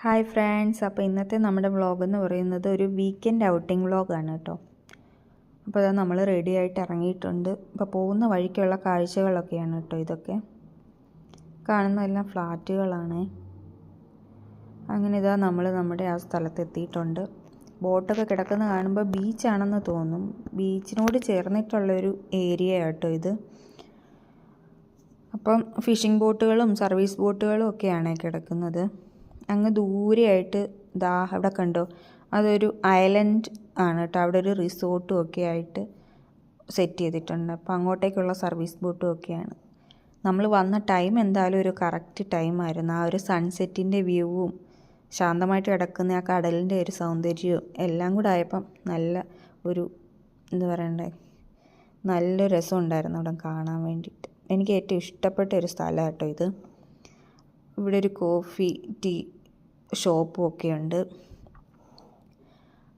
Hi friends, അപ്പോൾ ഇന്നത്തെ നമ്മുടെ വ്ളോഗ് എന്ന് പറയുന്നത് ഒരു വീക്കെൻഡ് ഔട്ടിംഗ് വ്ളോഗാണ് കേട്ടോ. അപ്പോൾ അത് നമ്മൾ റെഡി ആയിട്ട് ഇറങ്ങിയിട്ടുണ്ട്. അപ്പോൾ പോകുന്ന വഴിക്കുള്ള കാഴ്ചകളൊക്കെയാണ് കേട്ടോ ഇതൊക്കെ. കാണുന്നതെല്ലാം ഫ്ലാറ്റുകളാണ്. അങ്ങനെ ഇതാ നമ്മൾ നമ്മുടെ ആ സ്ഥലത്തെത്തിയിട്ടുണ്ട്. ബോട്ടൊക്കെ കിടക്കുന്ന കാണുമ്പോൾ ബീച്ചാണെന്ന് തോന്നും. ബീച്ചിനോട് ചേർന്നിട്ടുള്ളൊരു ഏരിയ കേട്ടോ ഇത്. അപ്പം ഫിഷിംഗ് ബോട്ടുകളും സർവീസ് ബോട്ടുകളും ഒക്കെയാണ് കിടക്കുന്നത്. അങ്ങ് ദൂരെയായിട്ട് ദാ അവിടെ കണ്ടോ, അതൊരു ഐലൻഡ് ആണ് കേട്ടോ. അവിടെ ഒരു റിസോർട്ടും ഒക്കെ ആയിട്ട് സെറ്റ് ചെയ്തിട്ടുണ്ട്. അപ്പോൾ അങ്ങോട്ടേക്കുള്ള സർവീസ് ബോട്ടും ഒക്കെയാണ്. നമ്മൾ വന്ന ടൈം എന്തായാലും ഒരു കറക്റ്റ് ടൈമായിരുന്നു. ആ ഒരു സൺസെറ്റിൻ്റെ വ്യൂവും ശാന്തമായിട്ട് കിടക്കുന്ന ആ കടലിൻ്റെ ഒരു സൗന്ദര്യവും എല്ലാം കൂടെ ആയപ്പം നല്ല ഒരു എന്താ പറയണ്ടേ, നല്ല രസം ഉണ്ടായിരുന്നു അവിടെ കാണാൻ വേണ്ടിയിട്ട്. എനിക്ക് ഏറ്റവും ഇഷ്ടപ്പെട്ട ഒരു സ്ഥലം കേട്ടോ ഇത്. ഇവിടെ ഒരു കോഫി ടീ ഷോപ്പും ഒക്കെ ഉണ്ട്.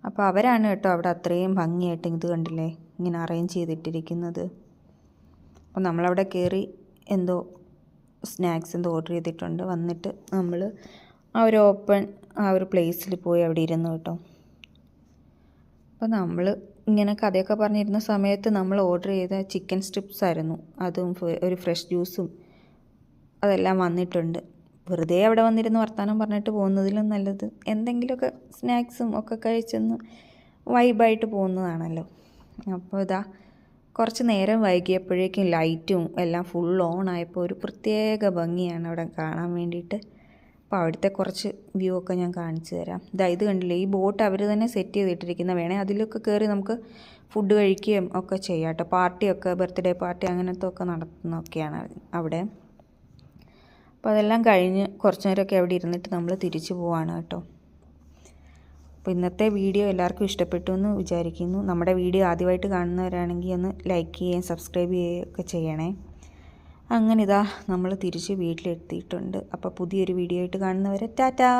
അപ്പോൾ അവരാണ് കേട്ടോ അവിടെ അത്രയും ഭംഗിയായിട്ട് ഇത് കണ്ടില്ലേ ഇങ്ങനെ അറേഞ്ച് ചെയ്തിട്ടിരിക്കുന്നത്. അപ്പോൾ നമ്മളവിടെ കയറി എന്തോ സ്നാക്സ് എന്തോ ഓർഡർ ചെയ്തിട്ടുണ്ട്. വന്നിട്ട് നമ്മൾ ആ ഒരു ആ ഒരു പ്ലേസിൽ പോയി അവിടെ ഇരുന്നു കേട്ടോ. അപ്പോൾ നമ്മൾ ഇങ്ങനെ കഥയൊക്കെ പറഞ്ഞിരുന്ന സമയത്ത് നമ്മൾ ഓർഡർ ചെയ്ത ചിക്കൻ സ്ട്രിപ്സ് ആയിരുന്നു. അതും ഒരു ഫ്രഷ് ജ്യൂസും അതെല്ലാം വന്നിട്ടുണ്ട്. വെറുതെ അവിടെ വന്നിരുന്ന് വർത്തമാനം പറഞ്ഞിട്ട് പോകുന്നതിലും നല്ലത് എന്തെങ്കിലുമൊക്കെ സ്നാക്സും ഒക്കെ കഴിച്ചൊന്ന് വൈബായിട്ട് പോകുന്നതാണല്ലോ. അപ്പോൾ ഇതാ കുറച്ച് നേരം വൈകിയപ്പോഴേക്കും ലൈറ്റും എല്ലാം ഫുൾ ഓൺ ആയപ്പോൾ ഒരു പ്രത്യേക ഭംഗിയാണ് അവിടെ കാണാൻ വേണ്ടിയിട്ട്. അപ്പോൾ അവിടുത്തെ കുറച്ച് വ്യൂ ഒക്കെ ഞാൻ കാണിച്ചു തരാം. ഇത് കണ്ടില്ലേ, ഈ ബോട്ട് അവർ തന്നെ സെറ്റ് ചെയ്തിട്ടിരിക്കുന്ന, വേണേൽ അതിലൊക്കെ കയറി നമുക്ക് ഫുഡ് കഴിക്കുകയും ഒക്കെ ചെയ്യാം കേട്ടോ. പാർട്ടിയൊക്കെ ബർത്ത്ഡേ പാർട്ടി അങ്ങനത്തെ ഒക്കെ നടത്തുന്നതൊക്കെയാണ് അവിടെ. അപ്പോൾ അതെല്ലാം കഴിഞ്ഞ് കുറച്ച് നേരമൊക്കെ അവിടെ ഇരുന്നിട്ട് നമ്മൾ തിരിച്ചു പോവാണ് കേട്ടോ. അപ്പോൾ ഇന്നത്തെ വീഡിയോ എല്ലാവർക്കും ഇഷ്ടപ്പെട്ടു എന്ന് വിചാരിക്കുന്നു. നമ്മുടെ വീഡിയോ ആദ്യമായിട്ട് കാണുന്നവരാണെങ്കിൽ ഒന്ന് ലൈക്ക് ചെയ്യുകയും സബ്സ്ക്രൈബ് ചെയ്യുകയൊക്കെ ചെയ്യണേ. അങ്ങനെ ഇതാ നമ്മൾ തിരിച്ച് വീട്ടിലെത്തിയിട്ടുണ്ട്. അപ്പോൾ പുതിയൊരു വീഡിയോ ആയിട്ട് കാണുന്നവരെ ടാറ്റാ.